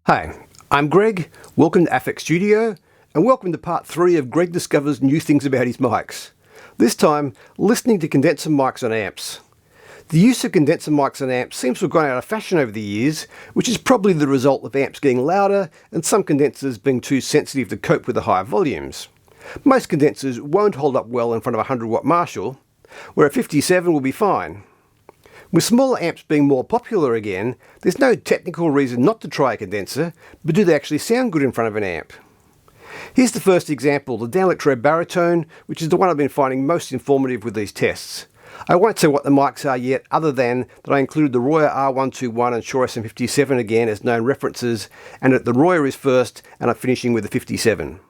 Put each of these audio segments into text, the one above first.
Hi, I'm Greg, welcome to Affect Studio, and welcome to part 3 of Greg Discovers New Things About His Mics. This time, listening to condenser mics on amps. The use of condenser mics on amps seems to have gone out of fashion over the years, which is probably the result of amps getting louder and some condensers being too sensitive to cope with the higher volumes. Most condensers won't hold up well in front of a 100-watt Marshall, where a 57 will be fine. With smaller amps being more popular again, there's no technical reason not to try a condenser, but do they actually sound good in front of an amp? Here's the first example, the Danelectro baritone, which is the one I've been finding most informative with these tests. I won't say what the mics are yet, other than that I included the Royer R121 and Shure SM57 again as known references, and that the Royer is first, and I'm finishing with the 57.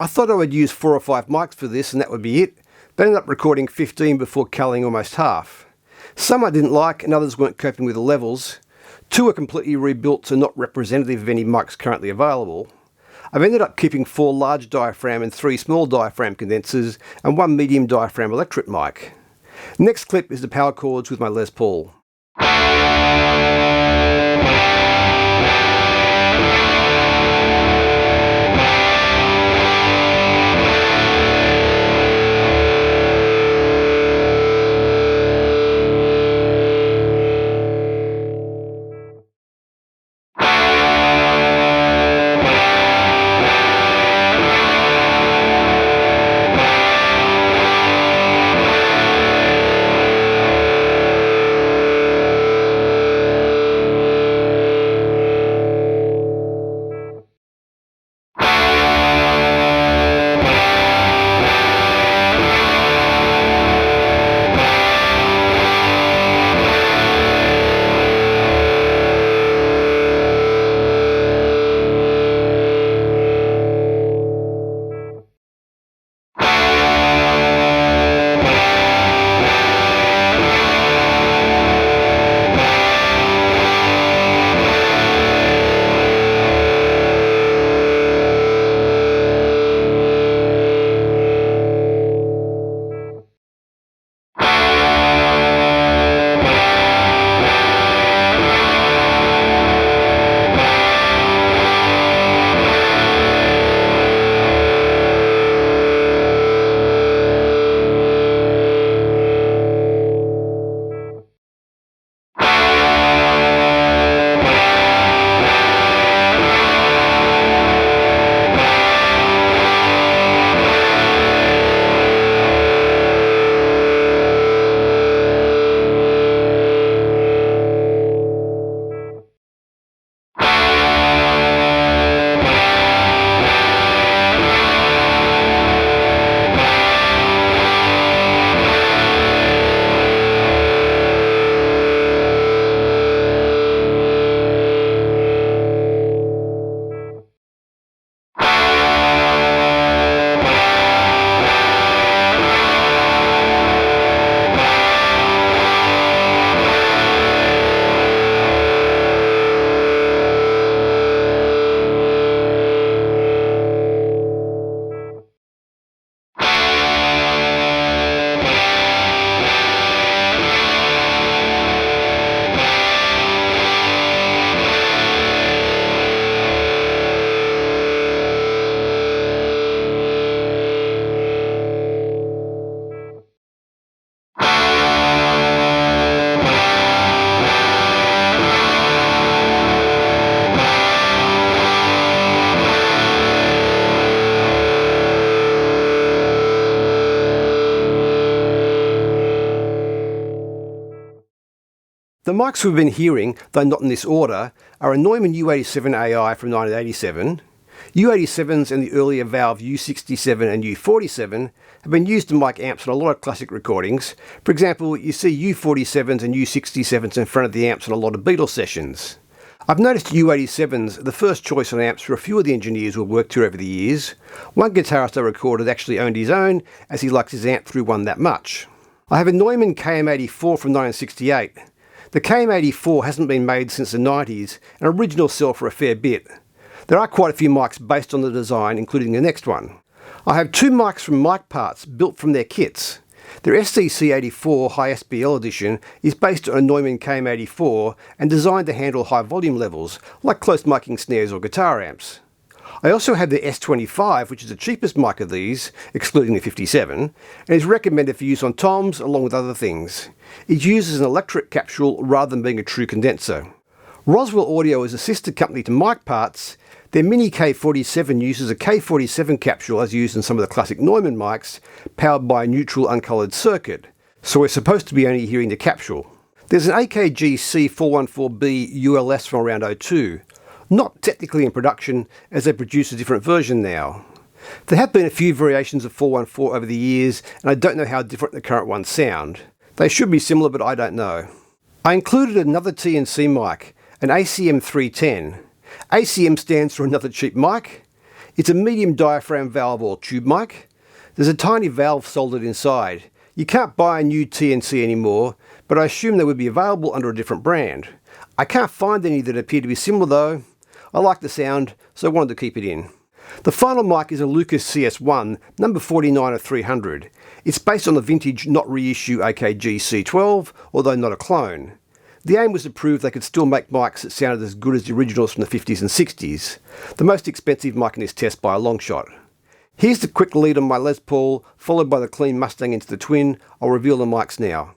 I thought I would use 4 or 5 mics for this and that would be it, but ended up recording 15 before culling almost half. Some I didn't like and others weren't coping with the levels. 2 are completely rebuilt so not representative of any mics currently available. I've ended up keeping 4 large diaphragm and 3 small diaphragm condensers and 1 medium diaphragm electret mic. Next clip is the power chords with my Les Paul. The mics we've been hearing, though not in this order, are a Neumann U87 AI from 1987. U87s and the earlier Valve U67 and U47 have been used to mic amps on a lot of classic recordings. For example, you see U47s and U67s in front of the amps on a lot of Beatles sessions. I've noticed U87s the first choice on amps for a few of the engineers we've worked with over the years. One guitarist I recorded actually owned his own, as he likes his amp through one that much. I have a Neumann KM84 from 1968. The KM84 hasn't been made since the 90s, an original sell for a fair bit. There are quite a few mics based on the design, including the next one. I have two mics from Mic Parts built from their kits. Their SCC84 High SPL edition is based on a Neumann KM84 and designed to handle high volume levels, like close miking snares or guitar amps. I also have the S25, which is the cheapest mic of these, excluding the 57, and is recommended for use on toms along with other things. It uses an electric capsule rather than being a true condenser. Roswell Audio is a sister company to Mic Parts. Their Mini K47 uses a K47 capsule as used in some of the classic Neumann mics, powered by a neutral uncoloured circuit, so we're supposed to be only hearing the capsule. There's an AKG C414B ULS from around 02. Not technically in production, as they produce a different version now. There have been a few variations of 414 over the years, and I don't know how different the current ones sound. They should be similar, but I don't know. I included another TNC mic, an ACM 310. ACM stands for another cheap mic. It's a medium diaphragm valve or tube mic. There's a tiny valve soldered inside. You can't buy a new TNC anymore, but I assume they would be available under a different brand. I can't find any that appear to be similar though. I like the sound, so I wanted to keep it in. The final mic is a Lucas CS1, number 49 of 300. It's based on the vintage not reissue AKG C12, although not a clone. The aim was to prove they could still make mics that sounded as good as the originals from the 50s and 60s. The most expensive mic in this test by a long shot. Here's the quick lead on my Les Paul, followed by the clean Mustang into the Twin. I'll reveal the mics now.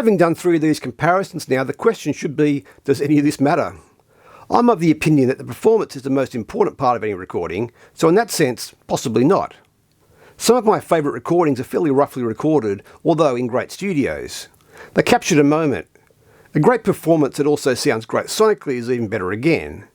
Having done 3 of these comparisons now, the question should be, does any of this matter? I'm of the opinion that the performance is the most important part of any recording, so in that sense, possibly not. Some of my favourite recordings are fairly roughly recorded, although in great studios. They captured a moment. A great performance that also sounds great sonically is even better again.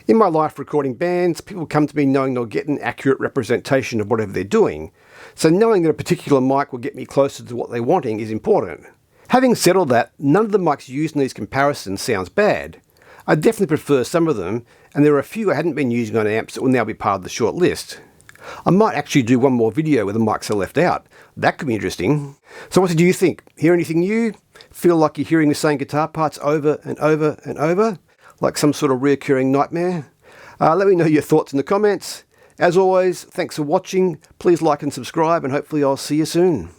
In my life recording bands, people come to me knowing they'll get an accurate representation of whatever they're doing, so knowing that a particular mic will get me closer to what they're wanting is important. Having said all that, none of the mics used in these comparisons sounds bad. I definitely prefer some of them, and there are a few I hadn't been using on amps that will now be part of the short list. I might actually do one more video where the mics are left out. That could be interesting. So what did you think? Hear anything new? Feel like you're hearing the same guitar parts over and over and over? Like some sort of reoccurring nightmare? Let me know your thoughts in the comments. As always, thanks for watching. Please like and subscribe, and hopefully I'll see you soon.